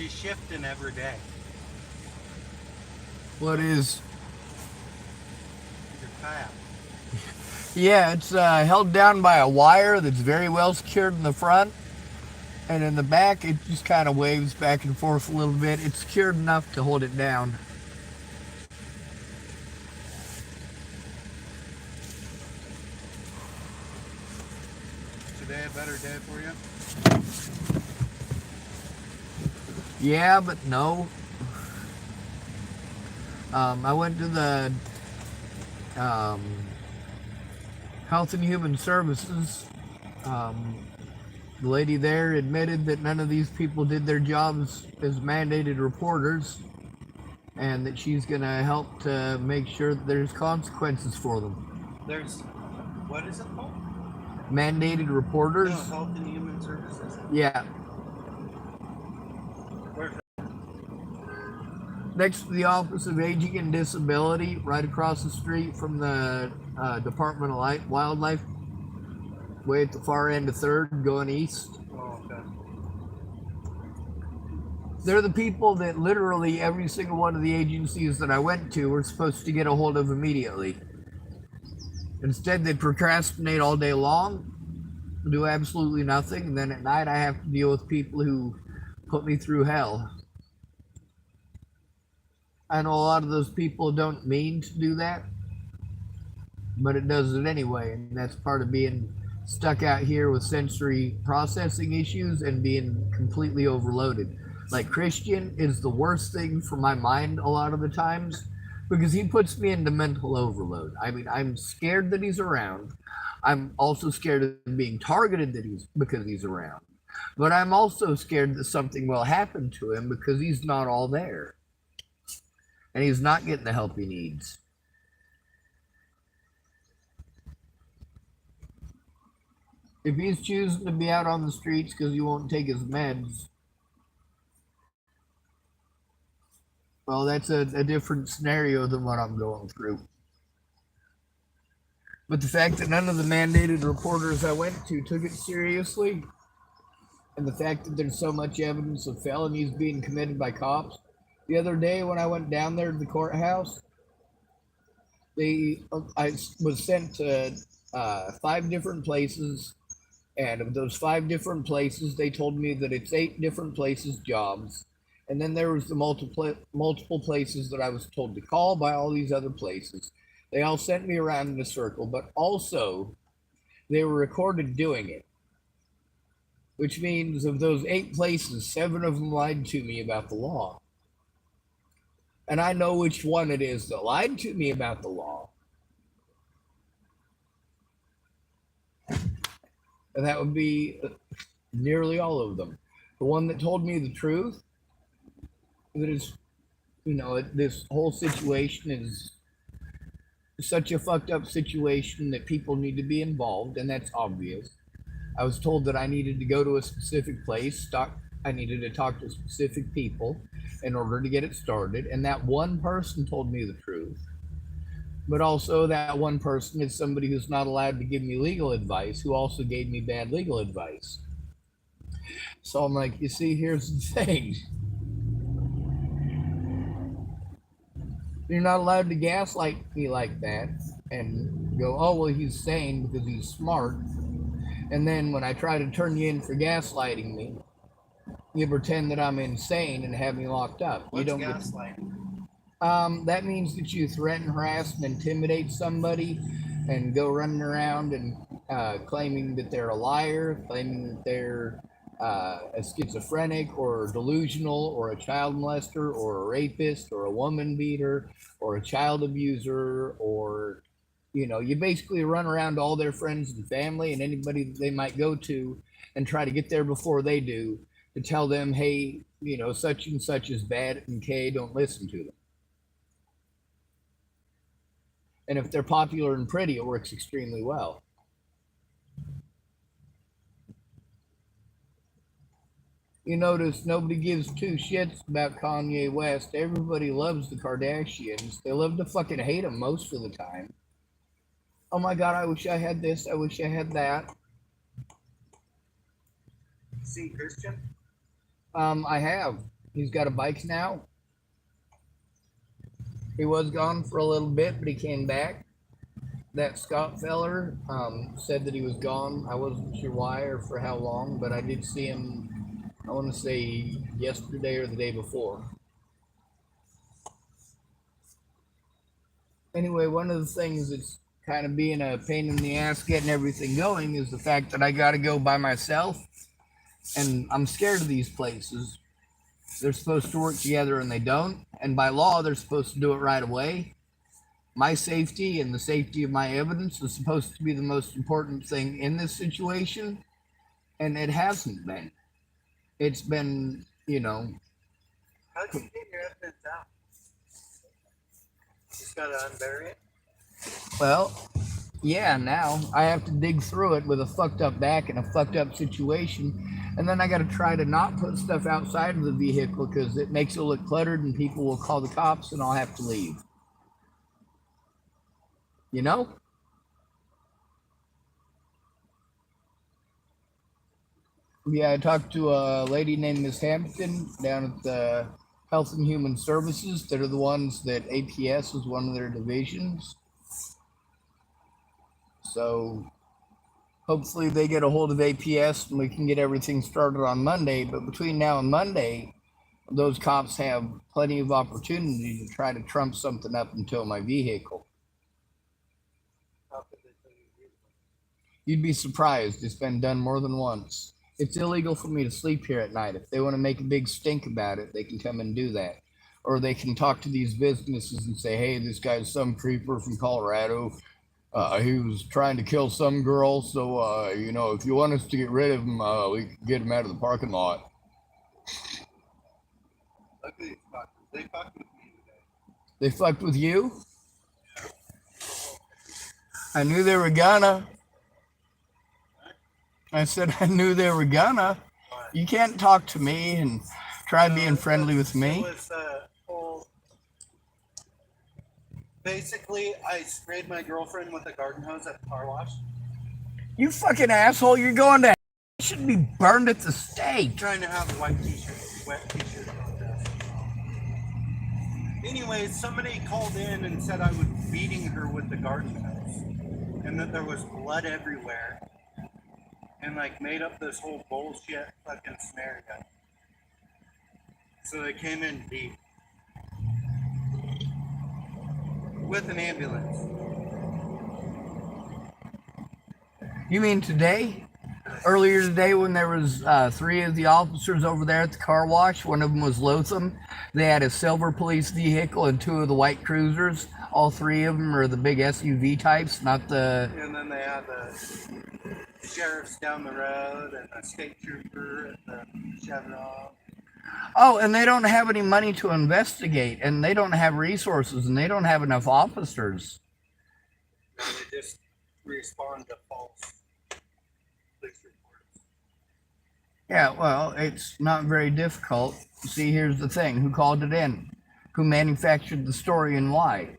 She's shifting every day. What is? Your kayak. Yeah, it's held down by a wire that's very well secured in the front. And in the back, it just kind of waves back and forth a little bit. It's secured enough to hold it down. Today a better day for you? Yeah, but no. I went to the um, Health and Human Services. The lady there admitted that none of these people did their jobs as mandated reporters, and that she's going to help to make sure that there's consequences for them. There's, what is it called? Mandated reporters? No, Health and Human Services. Yeah. Where's Next to the Office of Aging and Disability, right across the street from the Department of Wildlife, way at the far end of 3rd, going east. Oh, okay. They're the people that literally every single one of the agencies that I went to were supposed to get a hold of immediately. Instead, they procrastinate all day long, do absolutely nothing, and then at night I have to deal with people who put me through hell. I know a lot of those people don't mean to do that, but it does it anyway, and that's part of being stuck out here with sensory processing issues and being completely overloaded. Like, Christian is the worst thing for my mind a lot of the times because he puts me into mental overload. I mean, I'm scared that he's around. I'm also scared of being targeted because he's around. But I'm also scared that something will happen to him because he's not all there. And he's not getting the help he needs. If he's choosing to be out on the streets because he won't take his meds, well, that's a different scenario than what I'm going through. But the fact that none of the mandated reporters I went to took it seriously, and the fact that there's so much evidence of felonies being committed by cops. The other day when I went down there to the courthouse, I was sent to 5 different places, and of those 5 different places, they told me that it's 8 different places jobs. And then there was the multiple places that I was told to call by all these other places. They all sent me around in a circle, but also they were recorded doing it. Which means of those 8 places, 7 of them lied to me about the law. And I know which one it is that lied to me about the law. And that would be nearly all of them. The one that told me the truth, that is, this whole situation is such a fucked up situation that people need to be involved, and that's obvious. I was told that I needed to go to a specific place, I needed to talk to specific people in order to get it started, and that one person told me the truth. But also that one person is somebody who's not allowed to give me legal advice, who also gave me bad legal advice. So I'm like, you see, here's the thing. You're not allowed to gaslight me like that and go, oh, well, he's sane because he's smart. And then when I try to turn you in for gaslighting me, you pretend that I'm insane and have me locked up. What's you don't gaslighting? That means that you threaten, harass, and intimidate somebody and go running around and claiming that they're a liar, claiming that they're a schizophrenic or delusional or a child molester or a rapist or a woman beater or a child abuser, or you basically run around to all their friends and family and anybody that they might go to and try to get there before they do, to tell them, hey, such and such is bad and okay, don't listen to them. And if they're popular and pretty, it works extremely well. You notice nobody gives 2 shits about Kanye West. Everybody loves the Kardashians. They love to fucking hate them most of the time. Oh my God, I wish I had this. I wish I had that. See, Christian? I have. He's got a bike now. He was gone for a little bit, but he came back. That Scott feller said that he was gone. I wasn't sure why or for how long, but I did see him, I want to say yesterday or the day before. Anyway, one of the things that's kind of being a pain in the ass getting everything going is the fact that I got to go by myself, and I'm scared of these places. They're supposed to work together and they don't, and by law they're supposed to do it right away. My safety and the safety of my evidence is supposed to be the most important thing in this situation, and it hasn't been. It's been, How'd you get your evidence out? Just gotta unbury it? well, yeah, now I have to dig through it with a fucked up back and a fucked up situation. And then I got to try to not put stuff outside of the vehicle because it makes it look cluttered and people will call the cops and I'll have to leave. You know? Yeah, I talked to a lady named Miss Hampton down at the Health and Human Services that are the ones that APS is one of their divisions. So hopefully they get a hold of APS and we can get everything started on Monday. But between now and Monday, those cops have plenty of opportunity to try to trump something up and tow my vehicle. How could they tell you? You'd be surprised. It's been done more than once. It's illegal for me to sleep here at night. If they want to make a big stink about it, they can come and do that. Or they can talk to these businesses and say, hey, this guy's some creeper from Colorado. He was trying to kill some girl. So, if you want us to get rid of him, we can get him out of the parking lot. Look at these fuckers. They fucked with me today. They fucked with you? I knew they were gonna. I said I knew they were gonna. You can't talk to me and try being friendly with me. It was, basically, I sprayed my girlfriend with a garden hose at the car wash. You fucking asshole, you're going to hell. You should be burned at the stake. Trying to have a white t-shirt, wet t-shirt contest. Anyway, somebody called in and said I was beating her with the garden hose and that there was blood everywhere and made up this whole bullshit fucking scenario. So they came in deep with an ambulance. You mean today? Earlier today when there was 3 of the officers over there at the car wash, one of them was Lotham. They had a silver police vehicle and 2 of the white cruisers. All 3 of them are the big SUV types, not the... And then they had the sheriffs down the road and a state trooper at the Chevron. Oh, and they don't have any money to investigate, and they don't have resources, and they don't have enough officers. No, they just respond to false police reports. Yeah, well, it's not very difficult. See, here's the thing. Who called it in? Who manufactured the story and why?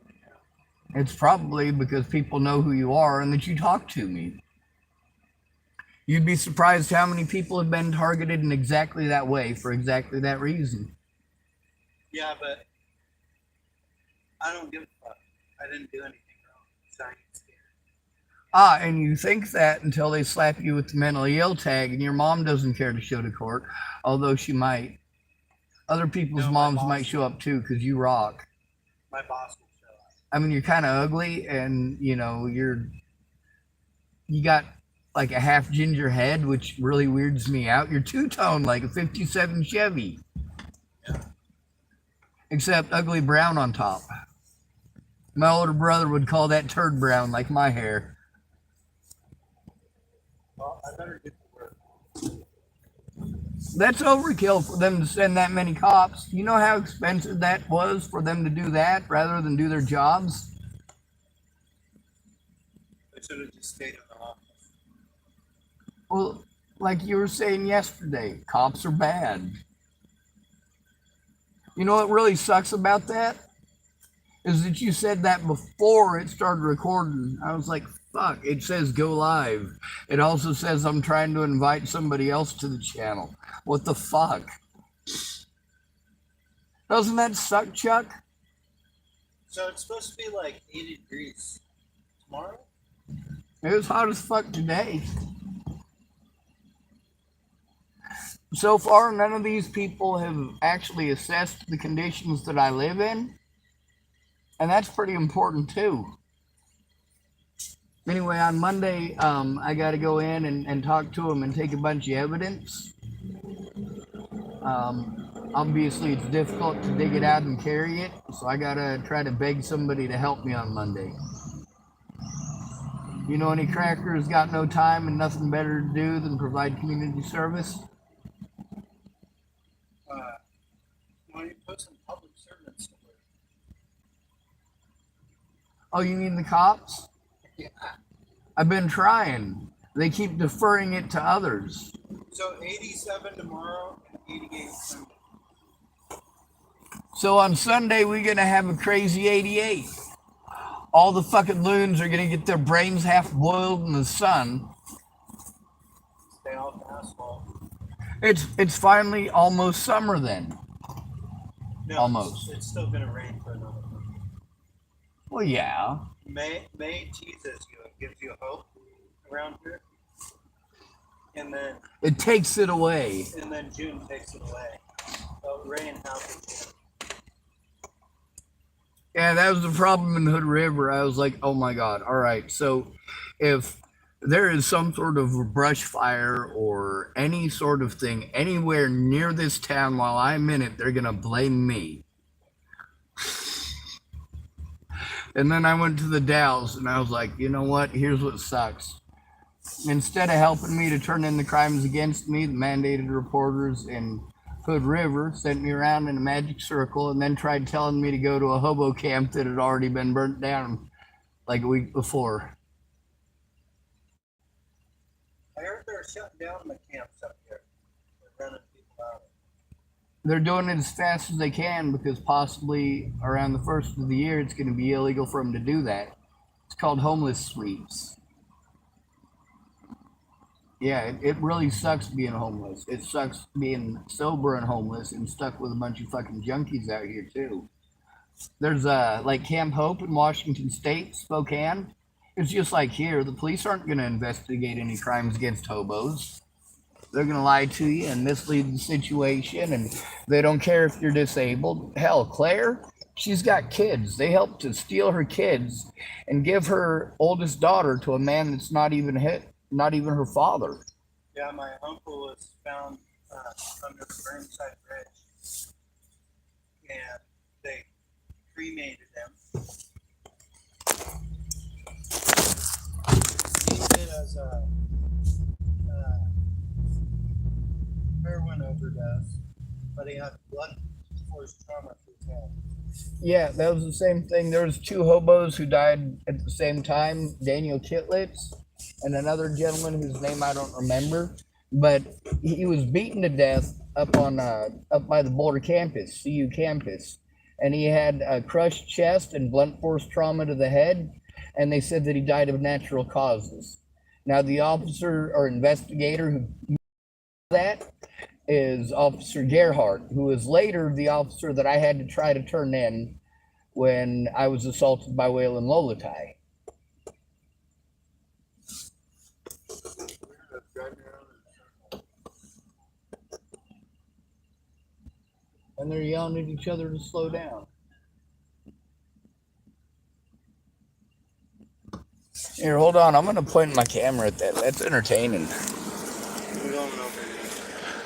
It's probably because people know who you are and that you talk to me. You'd be surprised how many people have been targeted in exactly that way for exactly that reason. Yeah, but I don't give a fuck. I didn't do anything wrong. So I ain't scared. And you think that until they slap you with the mentally ill tag and your mom doesn't care to show to court, although she might. Other people's moms might show up too because you rock. My boss will show up. I mean, you're kind of ugly and, you got like a half ginger head, which really weirds me out. You're two-tone like a 57 Chevy. Yeah. Except ugly brown on top. My older brother would call that turd brown like my hair. Well, I better get to work. That's overkill for them to send that many cops. You know how expensive that was for them to do that rather than do their jobs? I should have just stayed in the office. Well, like you were saying yesterday, cops are bad. You know what really sucks about that? Is that you said that before it started recording. I was like, fuck, it says go live. It also says I'm trying to invite somebody else to the channel. What the fuck? Doesn't that suck, Chuck? So it's supposed to be like 80 degrees tomorrow? It was hot as fuck today. So far, none of these people have actually assessed the conditions that I live in. And that's pretty important too. Anyway, on Monday, I got to go in and talk to them and take a bunch of evidence. Obviously, it's difficult to dig it out and carry it, so I got to try to beg somebody to help me on Monday. You know any crackers got no time and nothing better to do than provide community service? Why don't you put some public servants somewhere? Oh, you mean the cops? Yeah. I've been trying. They keep deferring it to others. So 87 tomorrow and 88 Sunday. So on Sunday, we're going to have a crazy 88. All the fucking loons are going to get their brains half boiled in the sun. Stay off the asphalt. It's finally almost summer then. No, Almost. It's still going to rain for another month. Well, yeah. May teases you and gives you hope around here. And then It takes it away. And then June takes it away. So rain happens. Yeah, that was the problem in Hood River. I was like, oh my God. All right. So if there is some sort of a brush fire or any sort of thing anywhere near this town while I'm in it, they're going to blame me. And then I went to the Dalles and I was like, you know what? Here's what sucks. Instead of helping me to turn in the crimes against me, the mandated reporters in Hood River sent me around in a magic circle and then tried telling me to go to a hobo camp that had already been burnt down like a week before. I heard they're shutting down the camps up here. They're running people out. They're doing it as fast as they can because possibly around the first of the year it's going to be illegal for them to do that. It's called homeless sweeps. Yeah, it really sucks being homeless. It sucks being sober and homeless and stuck with a bunch of fucking junkies out here too. There's like Camp Hope in Washington State, Spokane. It's just like here. The police aren't going to investigate any crimes against hobos. They're going to lie to you and mislead the situation, and they don't care if you're disabled. Hell, Claire, she's got kids. They helped to steal her kids and give her oldest daughter to a man that's not even her father. Yeah, my uncle was found under the Burnside Bridge, and they cremated him. He did as a heroin overdose, but he had blood force trauma to his head. Yeah, that was the same thing. There was two hobos who died at the same time, Daniel Kitlitz and another gentleman whose name I don't remember, but he was beaten to death up by the Boulder campus, CU campus, and he had a crushed chest and blunt force trauma to the head, and they said that he died of natural causes. Now the officer or investigator who did that is Officer Gerhardt, who was later the officer that I had to try to turn in when I was assaulted by Waylon Lolatai. And they're yelling at each other to slow down. Here, hold on. I'm going to point my camera at that. That's entertaining. We don't know.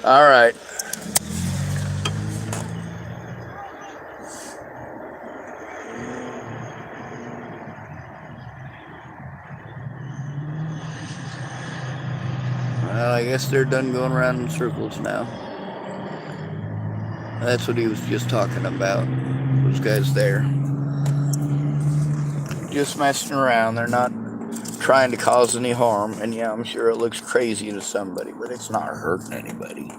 All right. Well, I guess they're done going around in circles now. That's what he was just talking about. Those guys there. Just messing around. They're not trying to cause any harm. And yeah, I'm sure it looks crazy to somebody, but it's not hurting anybody.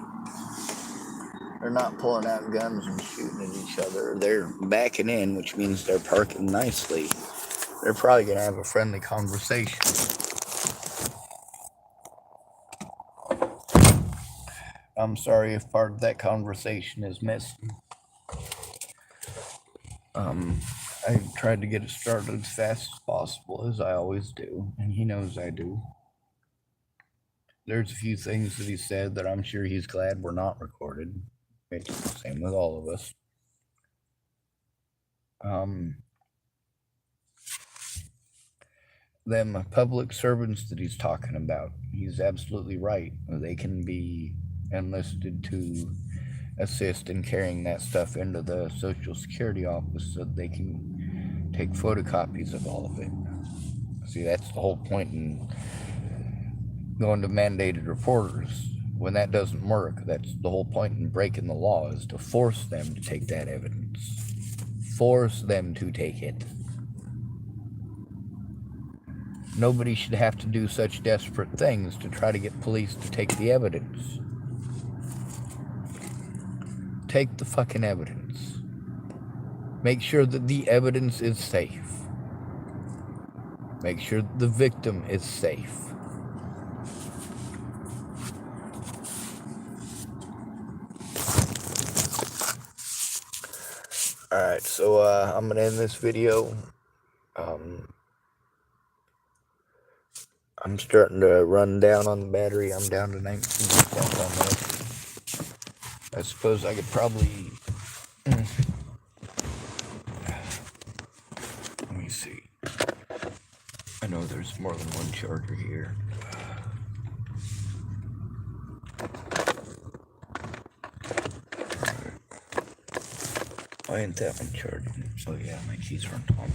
They're not pulling out guns and shooting at each other. They're backing in, which means they're parking nicely. They're probably going to have a friendly conversation. I'm sorry if part of that conversation is missing. I tried to get it started as fast as possible, as I always do, and he knows I do. There's a few things that he said that I'm sure he's glad were not recorded. It's the same with all of us. Them public servants that he's talking about, he's absolutely right. They can be enlisted to assist in carrying that stuff into the Social Security office so that they can take photocopies of all of it. See, that's the whole point in going to mandated reporters. When that doesn't work, that's the whole point in breaking the law, is to force them to take that evidence. Force them to take it. Nobody should have to do such desperate things to try to get police to take the evidence. Take the fucking evidence. Make sure that the evidence is safe. Make sure the victim is safe. Alright, so I'm going to end this video. I'm starting to run down on the battery. I'm down to 19% on this. I suppose I could probably... Let me see. I know there's more than one charger here. Why ain't that one charging? So yeah, my keys aren't on.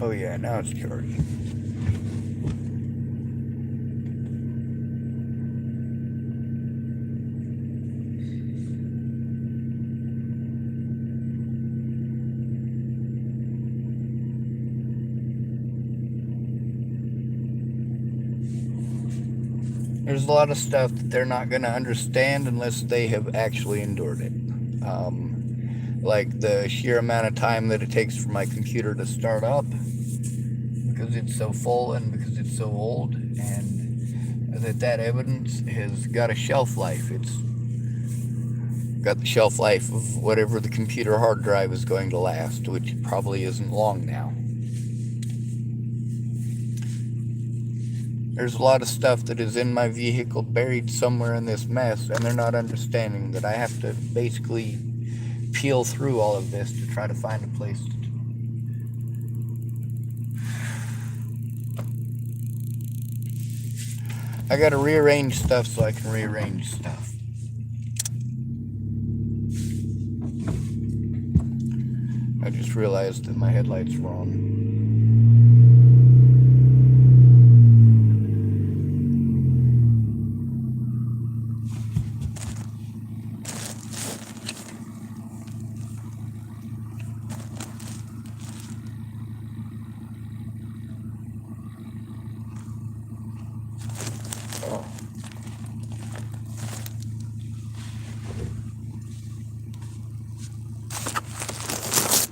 Oh yeah, now it's charging. There's a lot of stuff that they're not going to understand unless they have actually endured it. Like the sheer amount of time that it takes for my computer to start up because it's so full and because it's so old, and that evidence has got a shelf life. It's got the shelf life of whatever the computer hard drive is going to last, which probably isn't long now. There's a lot of stuff that is in my vehicle buried somewhere in this mess, and they're not understanding that I have to basically peel through all of this to try to find a place to... I gotta rearrange stuff so I can rearrange stuff. I just realized that my headlights were on.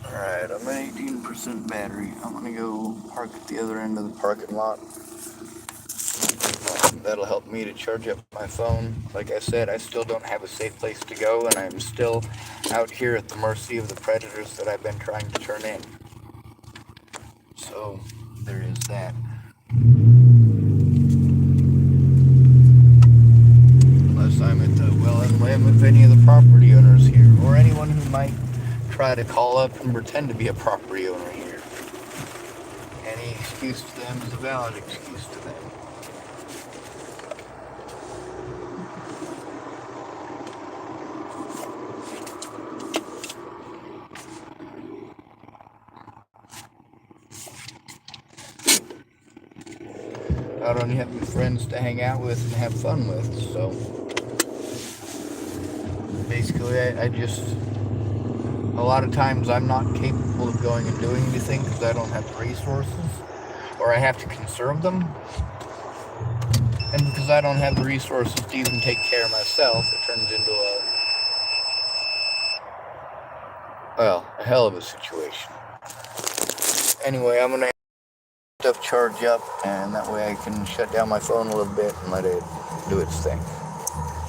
Alright, I'm at 18% battery. I'm gonna go park at the other end of the parking lot. That'll help me to charge up my phone. Like I said, I still don't have a safe place to go, and I'm still out here at the mercy of the predators that I've been trying to turn in. So, there is that. Unless I'm at the well and limb of any of the property owners here, or anyone who might try to call up and pretend to be a property owner here. Any excuse to them is a valid excuse to them. I don't have any friends to hang out with and have fun with, so basically I just, a lot of times I'm not capable of going and doing anything because I don't have the resources, or I have to conserve them. And because I don't have the resources to even take care of myself, it turns into a hell of a situation. Anyway, I'm going to have stuff charge up, and that way I can shut down my phone a little bit and let it do its thing.